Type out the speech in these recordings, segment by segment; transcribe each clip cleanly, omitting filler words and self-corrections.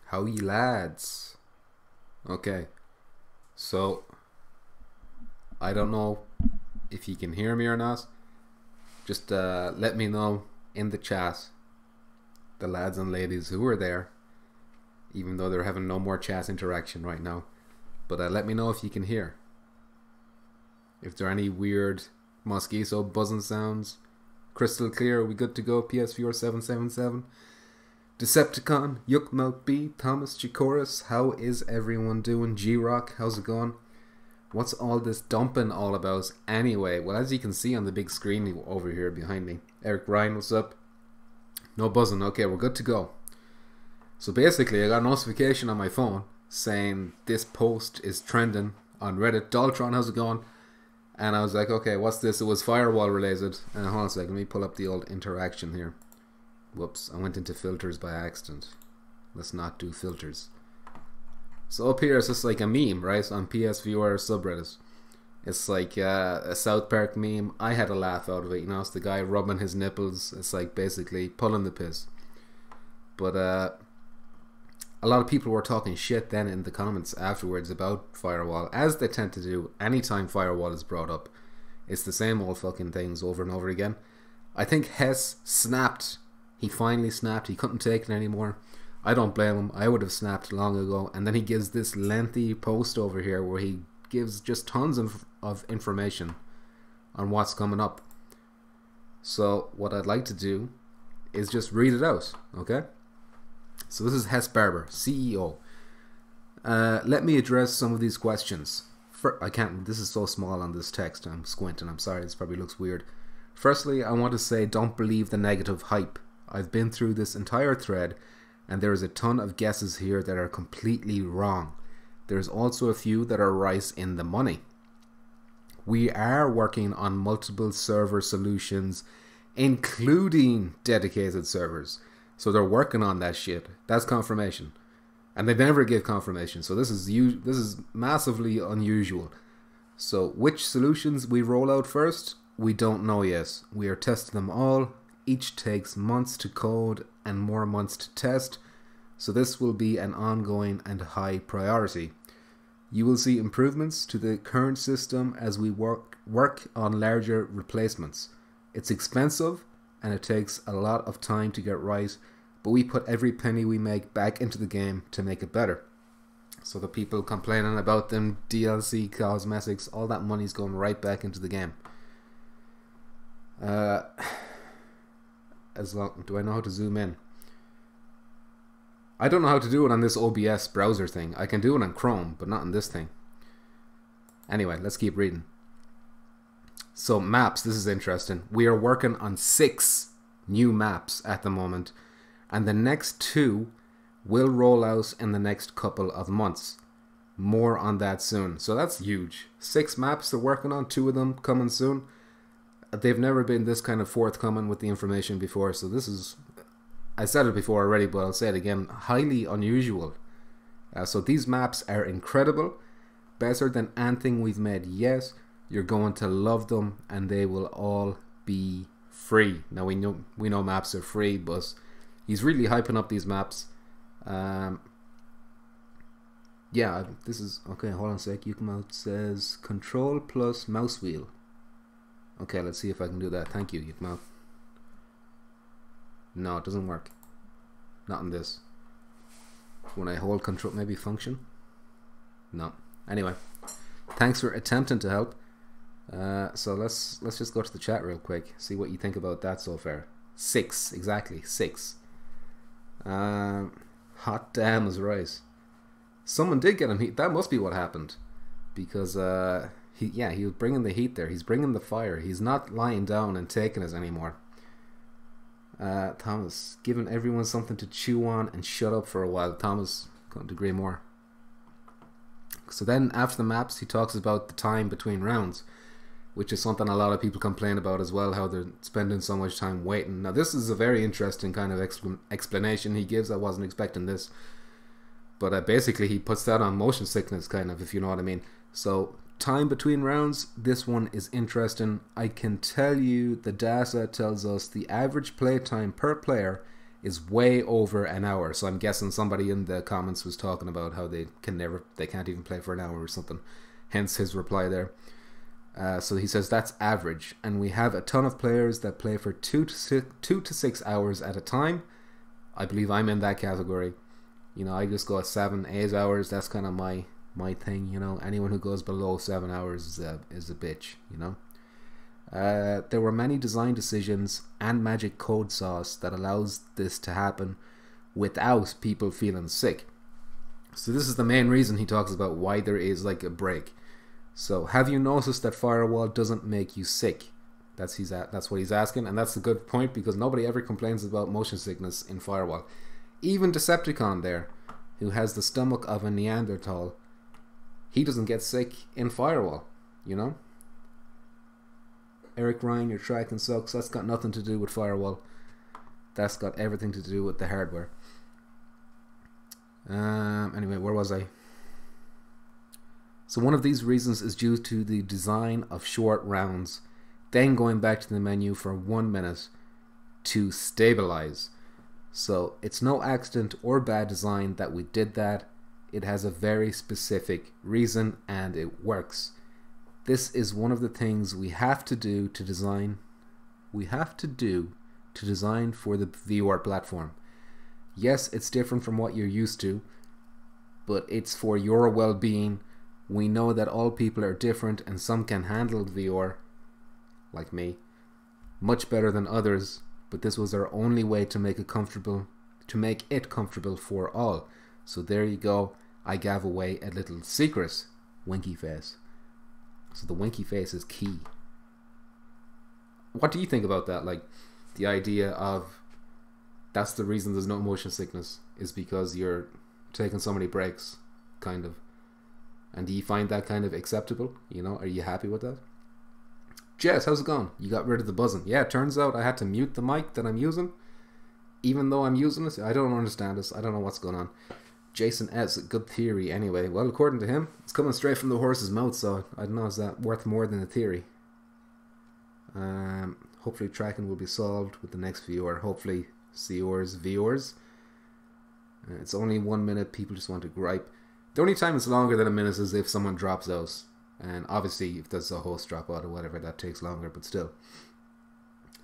How ye lads? Okay, so I don't know if you can hear me or not. Just let me know in the chat, the lads and ladies who are there, even though they're having no more chat interaction right now. But let me know if you can hear. If there are any weird mosquito buzzing sounds. Crystal clear, are we good to go? PS4 777. Decepticon, Yuckmouth B, Thomas Chikoris, how is everyone doing? G-Rock, how's it going? What's all this dumping all about anyway? Well, as you can see on the big screen over here behind me, Eric Ryan, what's up? No buzzing, okay, we're good to go. So basically, I got a notification on my phone saying this post is trending on Reddit. Daltron, how's it going? And I was like, okay, what's this? It was Firewall related. And hold on a second, let me pull up the old interaction here. Whoops, I went into filters by accident. Let's not do filters. So up here it's just like a meme, right? On PSVR subreddit. It's like a South Park meme. I had a laugh out of it, you know. It's the guy rubbing his nipples. It's like basically pulling the piss. But a lot of people were talking shit then in the comments afterwards about Firewall, as they tend to do anytime Firewall is brought up. It's the same old fucking things over and over again. I think Hess snapped. He finally snapped. He couldn't take it anymore. I don't blame him. I would have snapped long ago. And then he gives this lengthy post over here where he gives just tons of information on what's coming up. So what I'd like to do is just read it out, okay? So this is Hess Barber, CEO. Let me address some of these questions. I can't, this is so small on this text. I'm squinting, I'm sorry, this probably looks weird. Firstly, I want to say don't believe the negative hype. I've been through this entire thread and there is a ton of guesses here that are completely wrong. There's also a few that are right in the money. We are working on multiple server solutions, including dedicated servers. So they're working on that shit. That's confirmation. And they never give confirmation. So this is massively unusual. So which solutions we roll out first? We don't know yet. We are testing them all. Each takes months to code and more months to test. So this will be an ongoing and high priority. You will see improvements to the current system as we work on larger replacements. It's expensive and it takes a lot of time to get right, but we put every penny we make back into the game to make it better. So the people complaining about them DLC cosmetics, all that money's going right back into the game. Do I know how to zoom in? I don't know how to do it on this OBS browser thing. I can do it on Chrome, but not on this thing. Anyway, let's keep reading. So maps, this is interesting. We are working on 6 new maps at the moment, and the next 2 will roll out in the next couple of months. More on that soon. So that's huge. 6 maps they're working on, 2 of them coming soon. They've never been this kind of forthcoming with the information before, so this is, I said it before already, but I'll say it again, highly unusual. So these maps are incredible, better than anything we've made yet. You're going to love them, and they will all be free. Now we know maps are free, but he's really hyping up these maps. Yeah, this is okay. Hold on a sec. Yuckmouth says control plus mouse wheel. Okay, let's see if I can do that. Thank you, Yuckmouth. No, it doesn't work. Not in this. When I hold control, maybe function? No. Anyway, thanks for attempting to help. So let's just go to the chat real quick. See what you think about that so far. 6, exactly, 6. Hot damn is right. Someone did get him heat. That must be what happened. Because he was bringing the heat there. He's bringing the fire. He's not lying down and taking it anymore. Thomas, giving everyone something to chew on and shut up for a while. Thomas, couldn't agree more. So then after the maps, he talks about the time between rounds, which is something a lot of people complain about as well, how they're spending so much time waiting. Now this is a very interesting kind of explanation he gives. I wasn't expecting this. But basically he puts that on motion sickness, kind of, if you know what I mean. So time between rounds, this one is interesting. I can tell you the data tells us the average play time per player is way over an hour. So I'm guessing somebody in the comments was talking about how they can't even play for an hour or something. Hence his reply there. So he says that's average, and we have a ton of players that play for 2 to 6 hours at a time. I believe I'm in that category. You know, I just go at 7, 8 hours. That's kind of my thing. You know, anyone who goes below 7 hours is a bitch. You know. There were many design decisions and magic code sauce that allows this to happen without people feeling sick. So this is the main reason he talks about why there is like a break. So have you noticed that Firewall doesn't make you sick? That's what he's asking, and that's a good point because nobody ever complains about motion sickness in Firewall. Even Decepticon there, who has the stomach of a Neanderthal, he doesn't get sick in Firewall, you know? Eric Ryan, your tracking sucks. That's got nothing to do with Firewall. That's got everything to do with the hardware. Anyway, where was I? So one of these reasons is due to the design of short rounds, then going back to the menu for 1 minute to stabilize. So it's no accident or bad design that we did that. It has a very specific reason and it works. This is one of the things we have to do to design. We have to do to design for the VR platform. Yes, it's different from what you're used to, but it's for your well-being. We know that all people are different and some can handle VR, like me, much better than others, but this was our only way to make it comfortable for all. So there you go. I gave away a little secret. Winky face. So the winky face is key. What do you think about that? Like the idea of that's the reason there's no motion sickness is because you're taking so many breaks, kind of. And do you find that kind of acceptable? You know, are you happy with that? Jess, how's it going? You got rid of the buzzing. Yeah, it turns out I had to mute the mic that I'm using. Even though I'm using it. I don't understand this. I don't know what's going on. Jason S. Good theory anyway. Well, according to him, it's coming straight from the horse's mouth, so I don't know, is that worth more than a theory? Hopefully tracking will be solved with the next viewer. Hopefully, viewers. It's only 1 minute. People just want to gripe. The only time it's longer than a minute is if someone drops out. And obviously, if there's a host drop out or whatever, that takes longer, but still.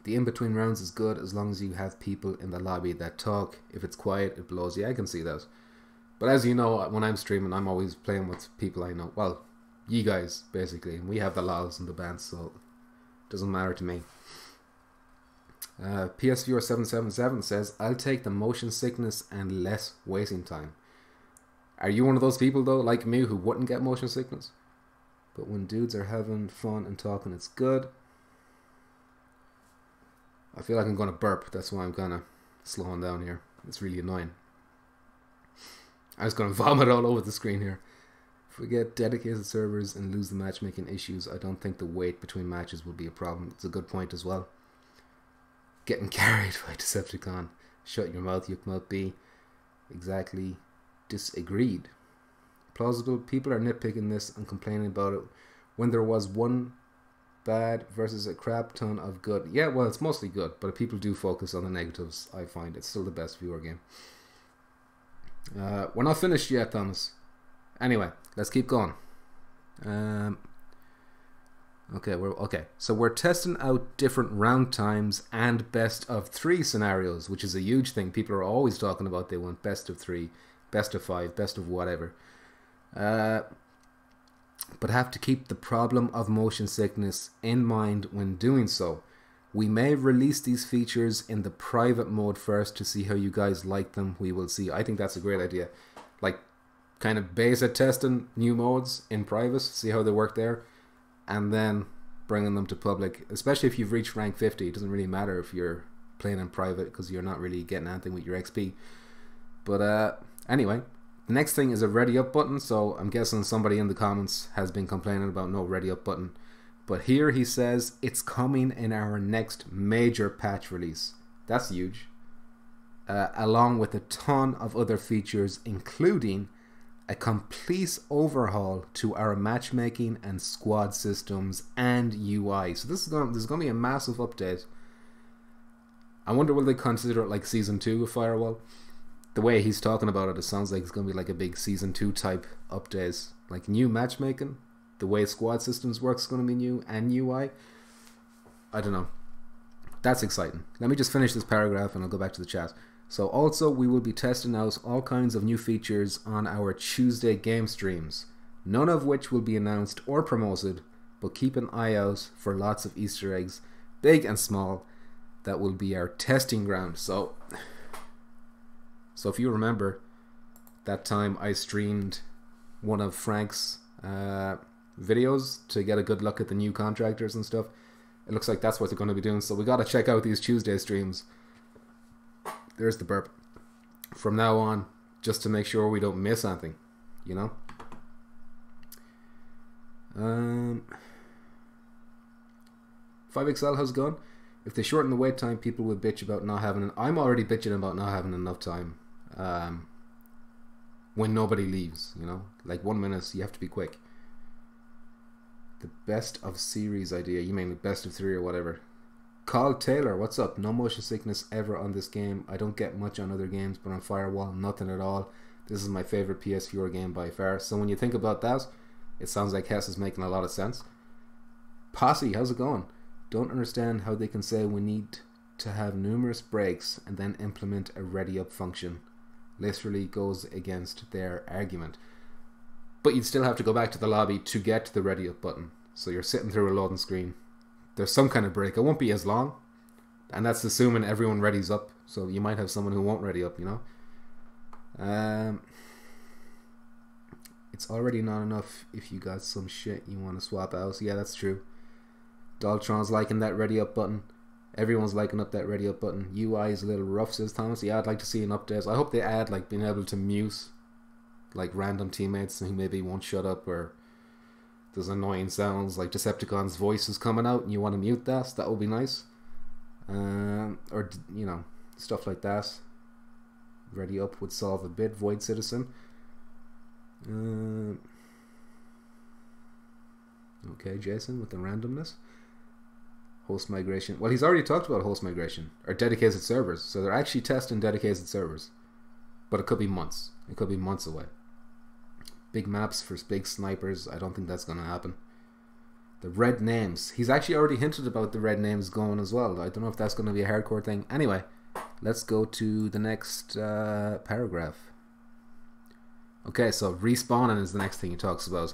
The in-between rounds is good as long as you have people in the lobby that talk. If it's quiet, it blows. Yeah, I can see that. But as you know, when I'm streaming, I'm always playing with people I know. Well, you guys, basically. And we have the lols and the bands, so it doesn't matter to me. PSVR777 says, I'll take the motion sickness and less waiting time. Are you one of those people, though, like me, who wouldn't get motion sickness? But when dudes are having fun and talking, it's good. I feel like I'm going to burp. That's why I'm kind of slowing down here. It's really annoying. I was going to vomit all over the screen here. If we get dedicated servers and lose the matchmaking issues, I don't think the wait between matches will be a problem. It's a good point as well. Getting carried by Decepticon. Shut your mouth, you mouth B. Exactly. Disagreed. Plausible. People are nitpicking this and complaining about it when there was one bad versus a crap ton of good. Yeah, well, it's mostly good, but people do focus on the negatives. I find it's still the best viewer game. We're not finished yet, Thomas. Anyway, let's keep going. Okay. So we're testing out different round times and best of 3 scenarios, which is a huge thing. People are always talking about they want best of 3, best of 5, best of whatever. But have to keep the problem of motion sickness in mind when doing so. We may release these features in the private mode first to see how you guys like them. We will see. I think that's a great idea. Like, kind of beta testing new modes in private, see how they work there, and then bringing them to public. Especially if you've reached rank 50. It doesn't really matter if you're playing in private because you're not really getting anything with your XP. But anyway, the next thing is a ready up button. So I'm guessing somebody in the comments has been complaining about no ready up button. But here he says it's coming in our next major patch release. That's huge. Along with a ton of other features, including a complete overhaul to our matchmaking and squad systems and UI. So there's going to be a massive update. I wonder will they consider it like season 2 of Firewall? The way he's talking about it, it sounds like it's going to be like a big season 2 type updates. Like new matchmaking, the way squad systems work is going to be new, and UI. I don't know. That's exciting. Let me just finish this paragraph and I'll go back to the chat. So also we will be testing out all kinds of new features on our Tuesday game streams, none of which will be announced or promoted, but keep an eye out for lots of Easter eggs, big and small. That will be our testing ground. So if you remember that time I streamed one of Frank's videos to get a good look at the new contractors and stuff, it looks like that's what they're going to be doing. So we got to check out these Tuesday streams. There's the burp. From now on, just to make sure we don't miss anything, you know. 5XL, how's it going? If they shorten the wait time, people will bitch about not having. I'm already bitching about not having enough time. When nobody leaves, you know, like 1 minute, you have to be quick. The best of series idea. You mean the best of 3 or whatever? Carl Taylor, what's up? No motion sickness ever on this game. I don't get much on other games, but on Firewall, nothing at all. This is my favorite PS4 game by far. So when you think about that, it sounds like Hess is making a lot of sense. Posse, how's it going? Don't understand how they can say we need to have numerous breaks and then implement a ready up function. Literally goes against their argument. But you'd still have to go back to the lobby to get to the ready up button. So you're sitting through a loading screen. There's some kind of break. It won't be as long. And that's assuming everyone readies up. So you might have someone who won't ready up, you know. It's already not enough if you got some shit you want to swap out. So yeah, that's true. Daltron's liking that ready up button. Everyone's liking up that ready up button. UI is a little rough, says Thomas. Yeah, I'd like to see an update. I hope they add like being able to mute like random teammates who maybe won't shut up, or there's annoying sounds like Decepticon's voice is coming out and you want to mute that. That would be nice. Or, you know, stuff like that. Ready up would solve a bit. Void Citizen. Okay, Jason with the randomness. Host migration. Well, he's already talked about host migration or dedicated servers. So they're actually testing dedicated servers. But it could be months. It could be months away. Big maps for big snipers. I don't think that's going to happen. The red names. He's actually already hinted about the red names going as well. I don't know if that's going to be a hardcore thing. Anyway, let's go to the next paragraph. Okay, so respawning is the next thing he talks about.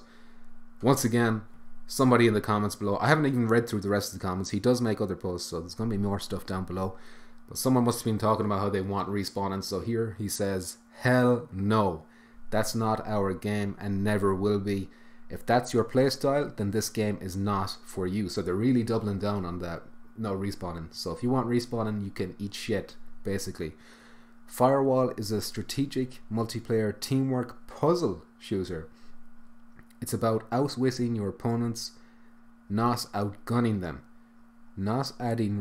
Once again, somebody in the comments below. I haven't even read through the rest of the comments. He does make other posts, so there's going to be more stuff down below. But someone must have been talking about how they want respawning. So here he says, hell no. That's not our game and never will be. If that's your playstyle, then this game is not for you. So they're really doubling down on that. No respawning. So if you want respawning, you can eat shit, basically. Firewall is a strategic multiplayer teamwork puzzle shooter. It's about outwitting your opponents, not outgunning them. Not adding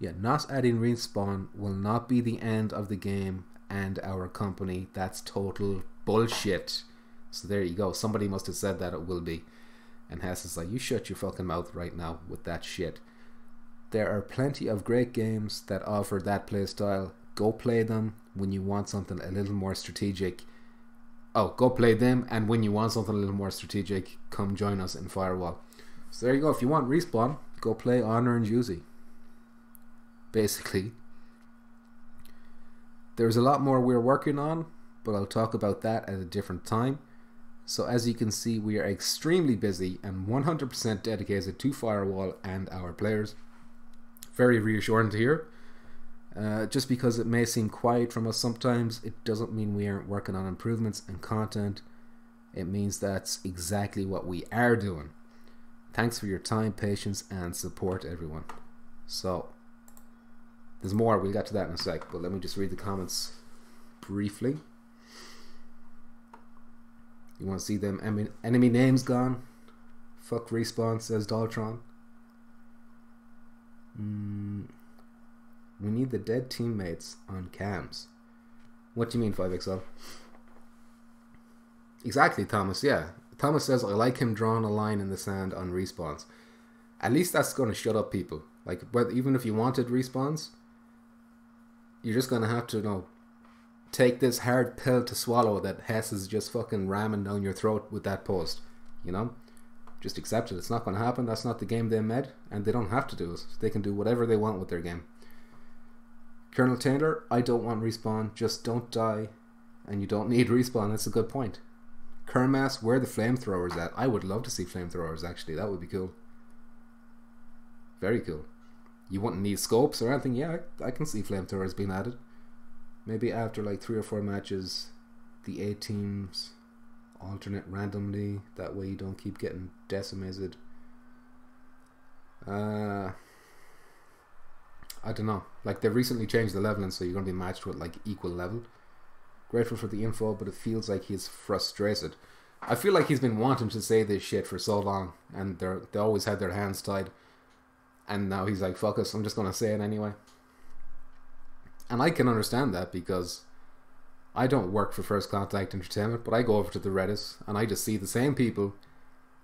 respawn will not be the end of the game and our company. That's total bullshit. So there you go. Somebody must have said that it will be. And Hess is like, you shut your fucking mouth right now with that shit. There are plenty of great games that offer that playstyle. Go play them when you want something a little more strategic. Oh, go play them, and when you want something a little more strategic, come join us in Firewall. So there you go. If you want respawn, go play Honor and Juicy. Basically. There's a lot more we're working on, but I'll talk about that at a different time. So as you can see, we are extremely busy and 100% dedicated to Firewall and our players. Very reassuring to hear. Just because it may seem quiet from us sometimes, it doesn't mean we aren't working on improvements and content. It means that's exactly what we are doing. Thanks for your time, patience, and support, everyone. So, there's more. We'll get to that in a sec, but let me just read the comments briefly. You want to see them enemy names gone? Fuck respawn, says Daltron. We need the dead teammates on cams. What do you mean, 5XL? Exactly, Thomas, yeah. Thomas says, I like him drawing a line in the sand on respawns. At least that's going to shut up people. Like, but even if you wanted respawns, you're just gonna have to, take this hard pill to swallow that Hess is just fucking ramming down your throat with that post. Just accept it. It's not gonna happen. That's not the game they made, and they don't have to do it. They can do whatever they want with their game. Colonel Taylor, I don't want respawn. Just don't die, and you don't need respawn. That's a good point. Kermas, where are the flamethrowers at? I would love to see flamethrowers, actually. That would be cool. Very cool. You wouldn't need scopes or anything. Yeah, I can see flamethrowers being added. Maybe after like 3 or 4 matches, the 8 teams alternate randomly. That way you don't keep getting decimated. I don't know. Like, they've recently changed the leveling, so you're going to be matched with like equal level. Grateful for the info, but it feels like he's frustrated. I feel like he's been wanting to say this shit for so long, and they always had their hands tied. And now he's like, fuck us, I'm just going to say it anyway. And I can understand that, because I don't work for First Contact Entertainment, but I go over to the Reddit and I just see the same people,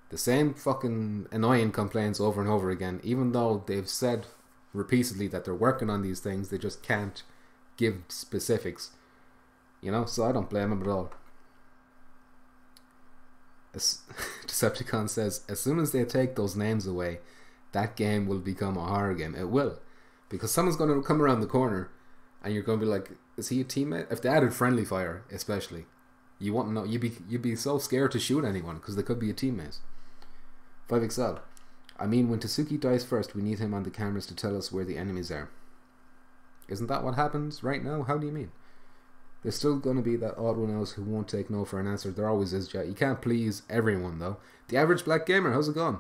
the same fucking annoying complaints over and over again, even though they've said repeatedly that they're working on these things. They just can't give specifics, so I don't blame them at all. Decepticon says, as soon as they take those names away, that game will become a horror game. It will, because someone's going to come around the corner and you're going to be like, is he a teammate? If they added friendly fire, especially, you wouldn't know. You'd be so scared to shoot anyone because they could be a teammate. 5XL. I mean, when Tasuki dies first, we need him on the cameras to tell us where the enemies are. Isn't that what happens right now? How do you mean? There's still going to be that odd one else who won't take no for an answer. There always is, Jack. You can't please everyone, though. The average black gamer, how's it going?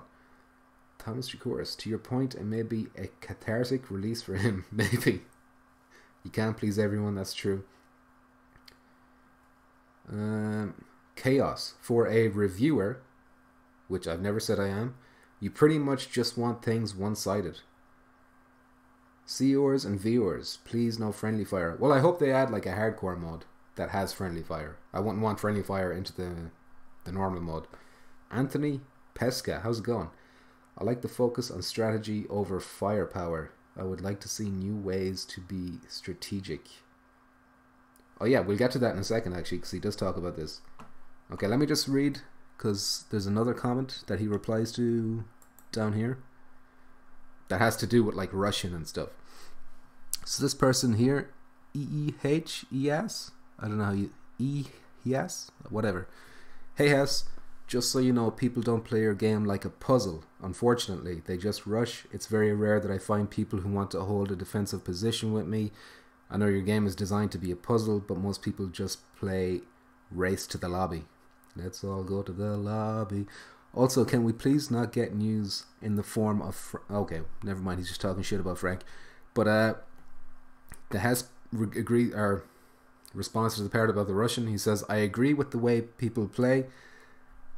Thomas Jacoris, to your point, it may be a cathartic release for him. Maybe. You can't please everyone, that's true. Chaos. For a reviewer, which I've never said I am, you pretty much just want things one-sided. Seers and viewers, please no friendly fire. Well, I hope they add like a hardcore mode that has friendly fire. I wouldn't want friendly fire into the normal mode. Anthony Pesca, how's it going? I like the focus on strategy over firepower. I would like to see new ways to be strategic. Oh yeah, we'll get to that in a second actually, because he does talk about this. Okay, let me just read, because there's another comment that he replies to down here that has to do with like Russian and stuff. So this person here, EEHES, I don't know how you, EEHES, whatever. Hey Hess, just so you know, people don't play your game like a puzzle. Unfortunately, they just rush. It's very rare that I find people who want to hold a defensive position with me. I know your game is designed to be a puzzle, but most people just play race to the lobby. Let's all go to the lobby. Also, can we please not get news in the form of... Okay, never mind. He's just talking shit about Frank. But the Hess response to the part about the Russian. He says, I agree with the way people play.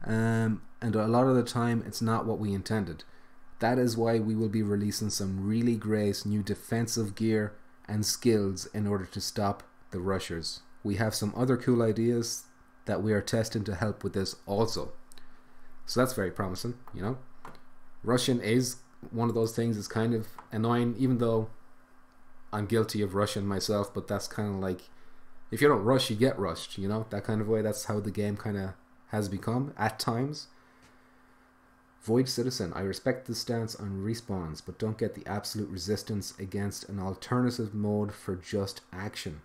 And a lot of the time it's not what we intended. That is why we will be releasing some really great new defensive gear and skills in order to stop the rushers. We have some other cool ideas that we are testing to help with this also. So that's very promising, Russian is one of those things that's kind of annoying, even though I'm guilty of rushing myself, but that's kind of like, if you don't rush, you get rushed, that kind of way. That's how the game kind of has become at times. Void Citizen, I respect the stance on respawns, but don't get the absolute resistance against an alternative mode for just action.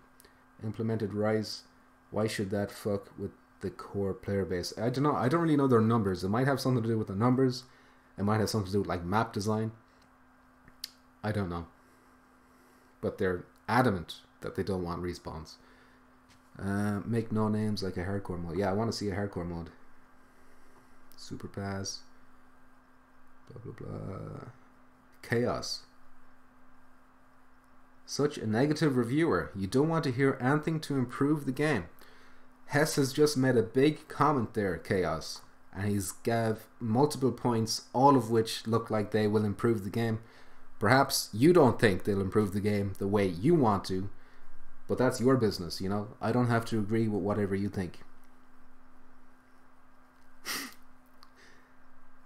Implemented Rise, why should that fuck with the core player base? I don't know. I don't really know their numbers. It might have something to do with the numbers. It might have something to do with like map design. I don't know. But they're adamant that they don't want respawns. Make no names like a hardcore mode. Yeah, I want to see a hardcore mode. Super pass. Blah blah blah. Chaos. Such a negative reviewer. You don't want to hear anything to improve the game. Hess has just made a big comment there, Chaos, and he's gave multiple points, all of which look like they will improve the game. Perhaps you don't think they'll improve the game the way you want to, but that's your business, I don't have to agree with whatever you think.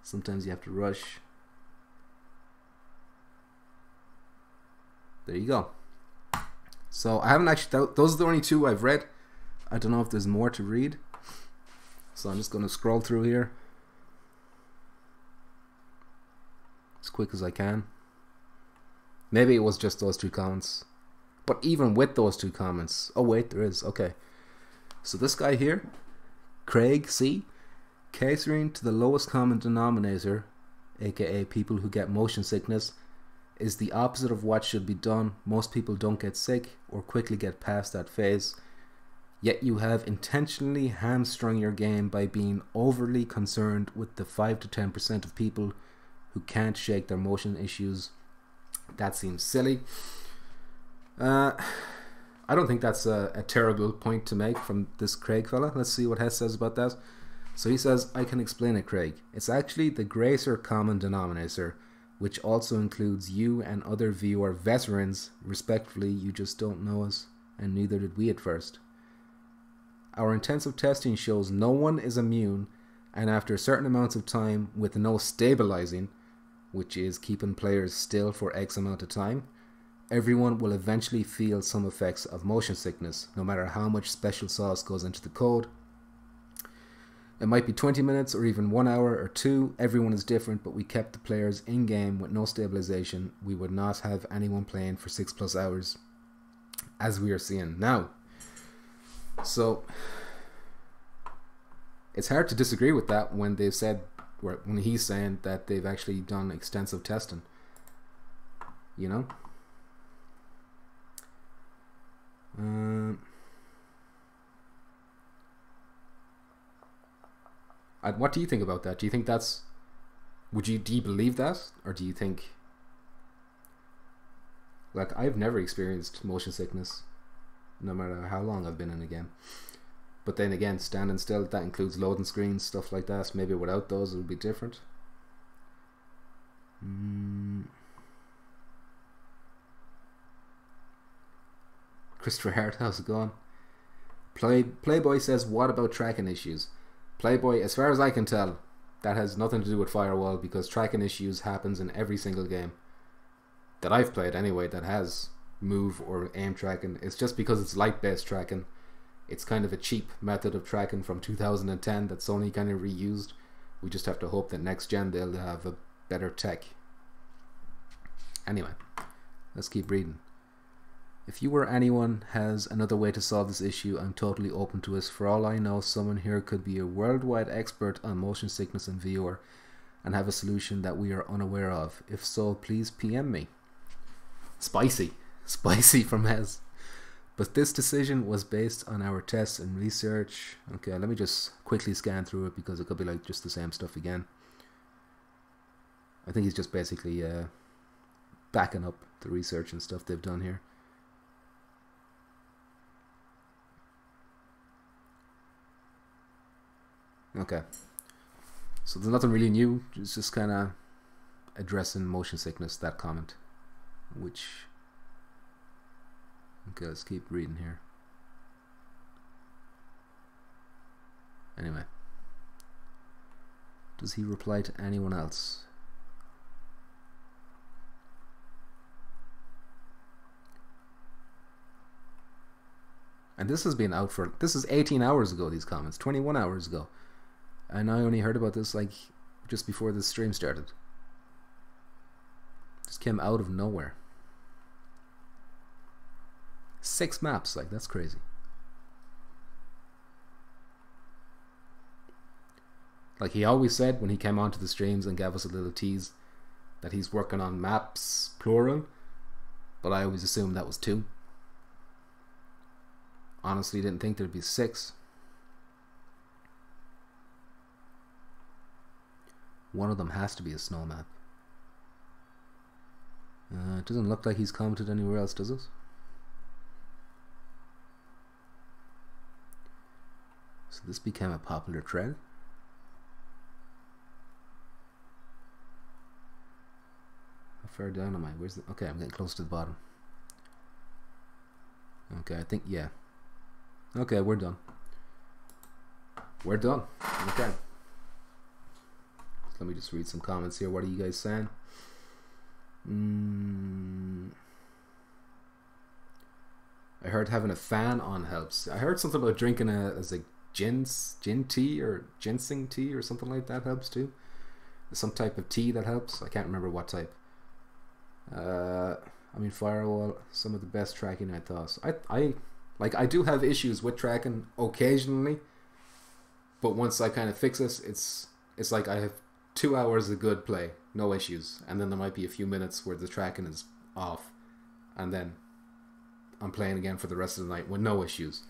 Sometimes you have to rush. there you go. So I haven't actually, those are the only two I've read. I don't know if there's more to read. So I'm just going to scroll through here as quick as I can. Maybe it was just those two comments. But even with those two comments, oh wait, there is, okay. So this guy here, Craig C, catering to the lowest common denominator, aka people who get motion sickness, is the opposite of what should be done. Most people don't get sick or quickly get past that phase. Yet you have intentionally hamstrung your game by being overly concerned with the 5 to 10% of people who can't shake their motion issues. That seems silly. I don't think that's a terrible point to make from this Craig fella. Let's see what Hess says about that. So he says, I can explain it, Craig. It's actually the greater common denominator, which also includes you and other viewer veterans. Respectfully, you just don't know us, and neither did we at first. Our intensive testing shows no one is immune, and after certain amounts of time with no stabilizing, which is keeping players still for X amount of time, everyone will eventually feel some effects of motion sickness, no matter how much special sauce goes into the code. It might be 20 minutes or even 1 hour or 2. Everyone is different, but we kept the players in-game with no stabilization. We would not have anyone playing for 6+ hours, as we are seeing now. So, it's hard to disagree with that when they've said, when he's saying that they've actually done extensive testing. You know? What do you think about that? Do you think that's... do you believe that? Or do you think... Like, I've never experienced motion sickness, no matter how long I've been in a game. But then again, standing still, that includes loading screens, stuff like that. Maybe without those it would be different. Christopher Hart, how's it going? Playboy says, what about tracking issues? Playboy, as far as I can tell, that has nothing to do with Firewall, because tracking issues happens in every single game that I've played anyway that has move or aim tracking. It's just because it's light-based tracking. It's kind of a cheap method of tracking from 2010 that Sony kind of reused. We just have to hope that next gen they'll have a better tech. Anyway, let's keep reading. If you or anyone has another way to solve this issue, I'm totally open to it. For all I know, someone here could be a worldwide expert on motion sickness and VR and have a solution that we are unaware of. If so, please PM me. Spicy from Hess. But this decision was based on our tests and research. Okay, let me just quickly scan through it because it could be like just the same stuff again. I think he's just basically backing up the research and stuff they've done here. Okay, so there's nothing really new. It's just kind of addressing motion sickness, that comment, which... Okay, let's keep reading here. Anyway, does he reply to anyone else? And this has been out for... This is 18 hours ago, these comments. 21 hours ago. And I only heard about this like just before this stream started. Just came out of nowhere. 6 maps, like, that's crazy. Like, he always said when he came onto the streams and gave us a little tease that he's working on maps, plural, but I always assumed that was 2. Honestly, didn't think there'd be 6. One of them has to be a snow map. It doesn't look like he's commented anywhere else, does it? So this became a popular thread. How far down am I? Where's the... Okay, I'm getting close to the bottom. Okay, I think, yeah. Okay, we're done. We're done. Okay. Let me just read some comments here. What are you guys saying? I heard having a fan on helps. I heard something about drinking as a gin tea or ginseng tea or something like that helps too. Some type of tea that helps. I can't remember what type. I mean, Firewall, some of the best tracking I thought. I do have issues with tracking occasionally, but once I kind of fix it, it's like I have 2 hours of good play, no issues, and then there might be a few minutes where the tracking is off, and then I'm playing again for the rest of the night with no issues.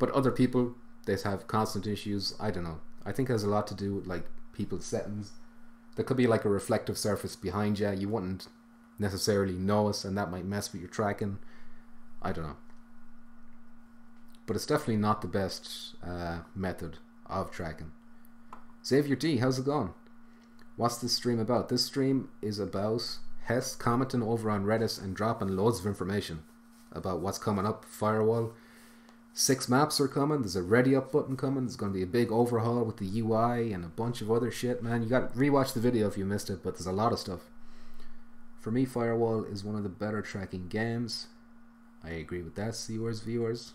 But other people, they have constant issues. I don't know. I think it has a lot to do with like people's settings. There could be like a reflective surface behind you. You wouldn't necessarily notice, and that might mess with your tracking. I don't know. But it's definitely not the best method of tracking. Xavier D, how's it going? What's this stream about? This stream is about Hess commenting over on Reddit and dropping loads of information about what's coming up. Firewall. 6 maps are coming. There's a ready up button coming. There's going to be a big overhaul with the UI and a bunch of other shit, man. You got to rewatch the video if you missed it, but there's a lot of stuff. For me, Firewall is one of the better tracking games. I agree with that, viewers.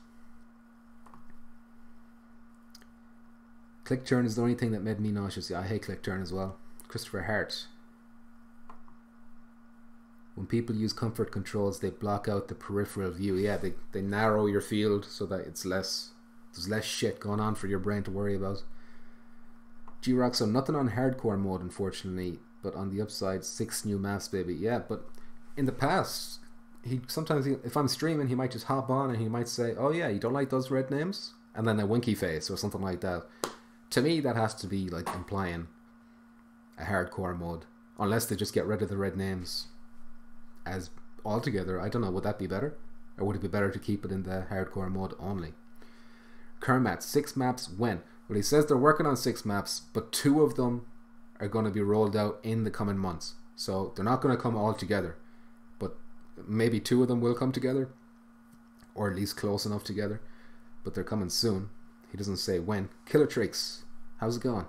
Click turn is the only thing that made me nauseous. Yeah, I hate click turn as well. Christopher Hart. When people use comfort controls, they block out the peripheral view. Yeah, they narrow your field so that it's there's less shit going on for your brain to worry about. G-Rock, so nothing on hardcore mode, unfortunately, but on the upside, 6 new maps, baby. Yeah, but in the past, if I'm streaming, he might just hop on and he might say, oh yeah, you don't like those red names? And then a winky face or something like that. To me, that has to be like implying a hardcore mode, unless they just get rid of the red names as altogether. I don't know, would that be better? Or would it be better to keep it in the hardcore mode only? Kermat, 6 maps when? Well, he says they're working on 6 maps, but 2 of them are going to be rolled out in the coming months. So they're not going to come all together, but maybe 2 of them will come together, or at least close enough together, but they're coming soon. He doesn't say when. Killer Tricks, how's it going?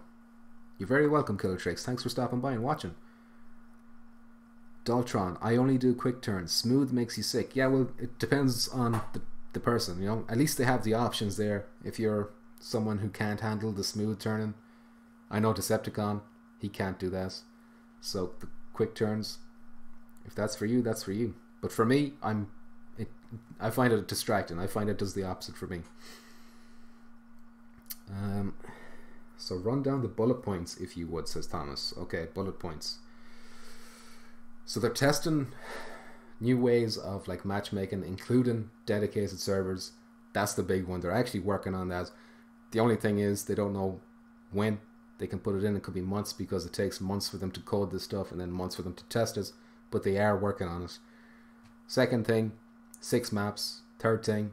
You're very welcome, Killer Tricks. Thanks for stopping by and watching. Daltron, I only do quick turns. Smooth makes you sick. Yeah, well, it depends on the person, you know. At least they have the options there. If you're someone who can't handle the smooth turning, I know Decepticon, he can't do that. So the quick turns, if that's for you, that's for you. But for me, I find it distracting. I find it does the opposite for me. So run down the bullet points if you would, says Thomas. Okay, bullet points. So they're testing new ways of like matchmaking, including dedicated servers. That's the big one. They're actually working on that. The only thing is they don't know when they can put it in. It could be months, because it takes months for them to code this stuff and then months for them to test it, but they are working on it. Second thing, 6 maps. Third thing,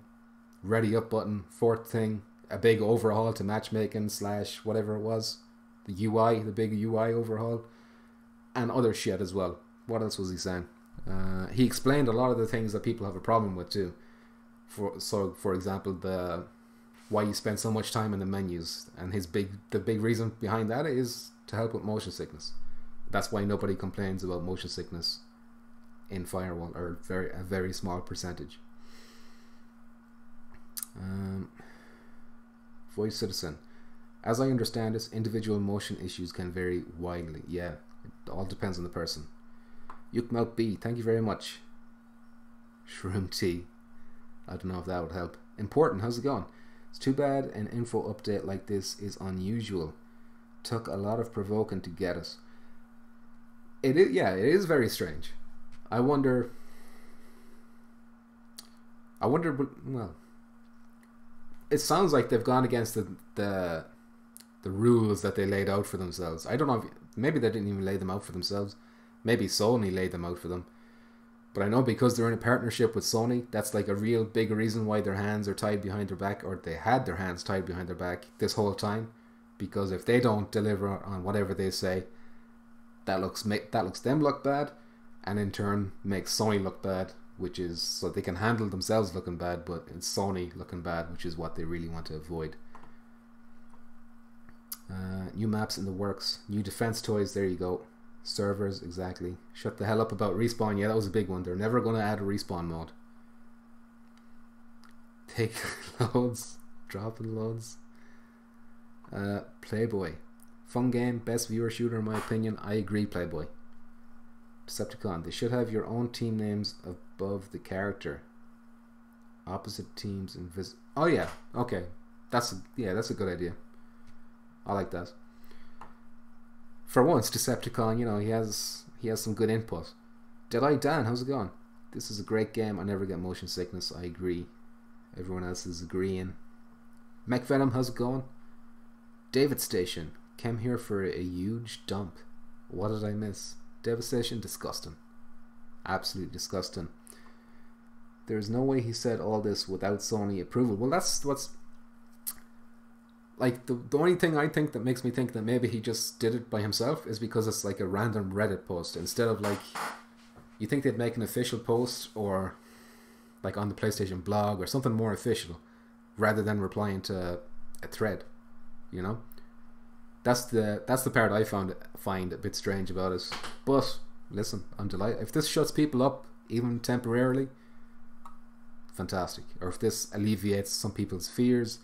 ready up button. Fourth thing, a big overhaul to matchmaking / whatever it was, the UI, the big UI overhaul, and other shit as well. What else was he saying? He explained a lot of the things that people have a problem with too. For example, why you spend so much time in the menus, and the big reason behind that is to help with motion sickness. That's why nobody complains about motion sickness in Firewall, or a very small percentage. Voice Citizen, as I understand it, individual motion issues can vary widely. Yeah, it all depends on the person. Yukmout B, thank you very much. Shroom T, I don't know if that would help. Important, how's it going? It's too bad an info update like this is unusual. Took a lot of provoking to get it. It is very strange. I wonder, well, it sounds like they've gone against the rules that they laid out for themselves. I don't know, maybe they didn't even lay them out for themselves. Maybe Sony laid them out for them. But I know because they're in a partnership with Sony, that's like a real big reason why their hands are tied behind their back, or they had their hands tied behind their back this whole time. Because if they don't deliver on whatever they say, that looks them look bad, and in turn makes Sony look bad, which is so they can handle themselves looking bad, but it's Sony looking bad, which is what they really want to avoid. New maps in the works, new defense toys, there you go. Servers, exactly. Shut the hell up about respawn. Yeah, that was a big one. They're never going to add a respawn mode. Take loads. Dropping loads. Playboy. Fun game. Best viewer shooter in my opinion. I agree, Playboy. Decepticon. They should have your own team names above the character. Opposite teams invisible. Oh yeah. Okay. That's a good idea. I like that. For once, Decepticon, you know, he has some good input. Deadeye Dan, how's it going? This is a great game. I never get motion sickness. I agree. Everyone else is agreeing. Mech Venom, how's it going? David Station, came here for a huge dump. What did I miss? Devastation, disgusting. Absolutely disgusting. There's no way he said all this without Sony approval. Well, that's what's... Like, the only thing I think that makes me think that maybe he just did it by himself is because it's like a random Reddit post. Instead of like... You think they'd make an official post or like on the PlayStation blog or something more official rather than replying to a thread, you know? That's the part I find a bit strange about it. But listen, I'm delighted. If this shuts people up even temporarily, fantastic. Or if this alleviates some people's fears,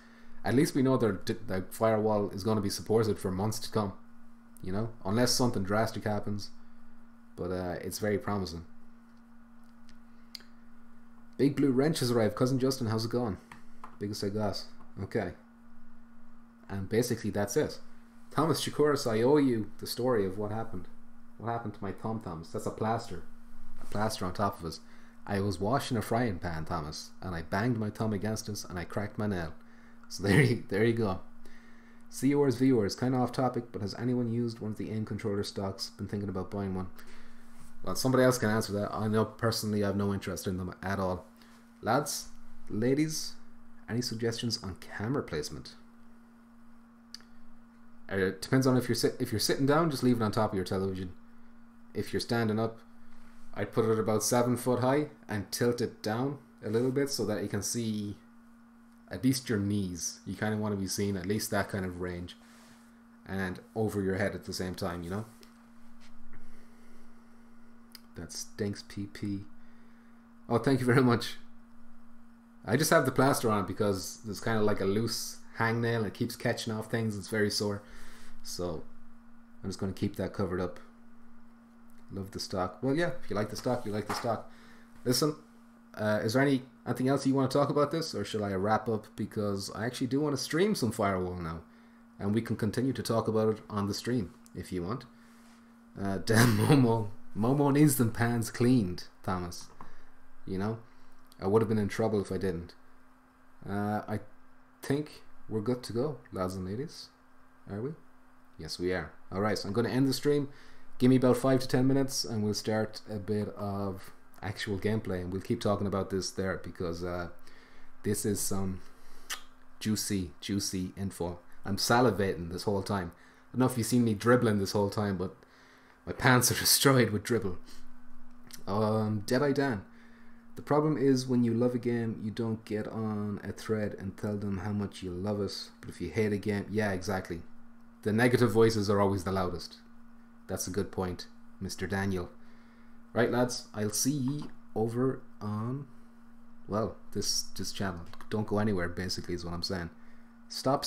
at least we know that Firewall is going to be supported for months to come, you know, unless something drastic happens. But it's very promising. Big Blue Wrench has arrived. Cousin Justin, how's it going? Biggest I got. Okay. And basically that's it. Thomas Chikuris, I owe you the story of what happened. What happened to my Tom-Toms? That's a plaster. A plaster on top of us. I was washing a frying pan, Thomas, and I banged my thumb against it and I cracked my nail. So there you go. COR's viewers, kind of off topic, but has anyone used one of the aim controller stocks? Been thinking about buying one. Well, somebody else can answer that. I know personally I have no interest in them at all. Lads, ladies, any suggestions on camera placement? It depends on if you're sitting down, just leave it on top of your television. If you're standing up, I'd put it about 7 foot high and tilt it down a little bit so that you can see at least your knees. You kind of want to be seeing at least that kind of range and over your head at the same time, you know? That stinks, PP. Oh, thank you very much. I just have the plaster on because there's kind of like a loose hangnail and it keeps catching off things. It's very sore. So I'm just going to keep that covered up. Love the stock. Well, yeah, if you like the stock, you like the stock. Listen, is there anything else you want to talk about this, or should I wrap up? Because I actually do want to stream some Firewall now, and we can continue to talk about it on the stream if you want. Damn Momo needs them pans cleaned, Thomas. You know, I would have been in trouble if I didn't. I think we're good to go, lads and ladies. Are we? Yes, we are. Alright, so I'm going to end the stream. Give me about 5 to 10 minutes and we'll start a bit of actual gameplay, and we'll keep talking about this there because this is some juicy info. I'm salivating this whole time. I don't know if you've seen me dribbling this whole time, but my pants are destroyed with dribble. Deadeye Dan. The problem is when you love a game, you don't get on a thread and tell them how much you love it. But if you hate a game, yeah, exactly. The negative voices are always the loudest. That's a good point, Mr. Daniel. Right, lads, I'll see ye over on, well, this channel. Don't go anywhere, basically, is what I'm saying. Stop